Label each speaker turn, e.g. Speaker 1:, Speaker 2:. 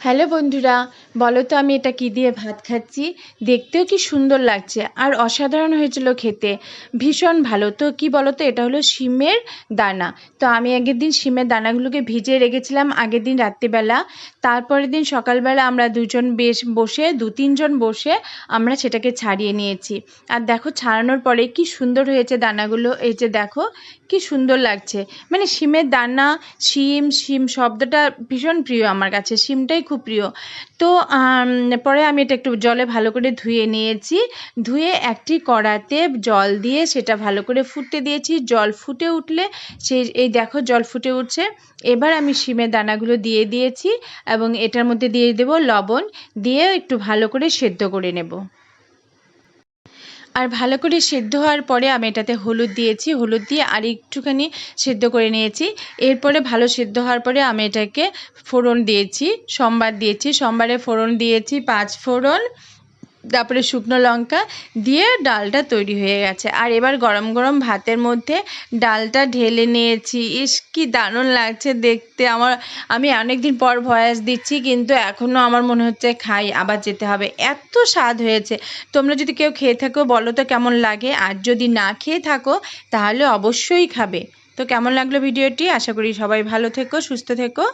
Speaker 1: Hello বন্ধুরা, বলো তো আমি এটা কি দিয়ে ভাত খাচ্ছি? দেখতেও কি সুন্দর লাগছে আর অসাধারণ হয়েছিল খেতে, ভীষণ ভালো। তো কি বলো তো, এটা হলো শিমের দানা। তো আমি আগের দিন শিমের দানাগুলোকে ভিজিয়ে রেখেছিলাম আগের দিন রাত্রিবেলা। তারপরের দিন সকালবেলা আমরা দুজন বেশ বসে 2-3 জন বসে আমরা সেটাকে ছাড়িয়ে নিয়েছি। আর দেখো ছাড়ানোর পরে কি সুন্দর হয়েছে দানাগুলো, এই যে দেখো কি সুন্দর লাগছে। মানে শিমের দানা, শিম শিম শব্দটা ভীষণ প্রিয় আমার কাছে, শিমটাই খুব প্রিয়। তো পরে আমি এটা একটু জলে ভালো করে ধুয়ে নিয়েছি। ধুয়ে একটি কড়াতে জল দিয়ে সেটা ভালো করে ফুটতে দিয়েছি। জল ফুটে উঠলে এই দেখো জল ফুটে উঠছে। এবার আমি শিমের দানাগুলো দিয়ে দিয়েছি এবং এটার মধ্যে দিয়ে দেব লবণ, দিয়ে একটু ভালো করে সেদ্ধ করে নেব। আর ভালো করে সেদ্ধ হওয়ার পরে আমি এটাতে হলুদ দিয়েছি, হলুদ দিয়ে আর একটুখানি সেদ্ধ করে নিয়েছি। এরপরে ভালো সেদ্ধ হওয়ার পরে আমি এটাকে ফোড়ন দিয়েছি, সোমবারে ফোড়ন দিয়েছি 5 ফোড়ন, তারপরে শুকনো লঙ্কা দিয়ে ডালটা তৈরি হয়ে গেছে। আর এবার গরম গরম ভাতের মধ্যে ডালটা ঢেলে নিয়েছি। ইস কি দারুণ লাগছে দেখতে। আমি অনেক দিন পর ভয়েস দিচ্ছি, কিন্তু এখনও আমার মনে হচ্ছে খাই, আবার যেতে হবে, এত স্বাদ হয়েছে। তোমরা যদি কেউ খেয়ে থাকো বলো তো কেমন লাগে, আর যদি না খেয়ে থাকো তাহলে অবশ্যই খাবে। তো কেমন লাগলো ভিডিওটি? আশা করি সবাই ভালো থেকো, সুস্থ থেকো।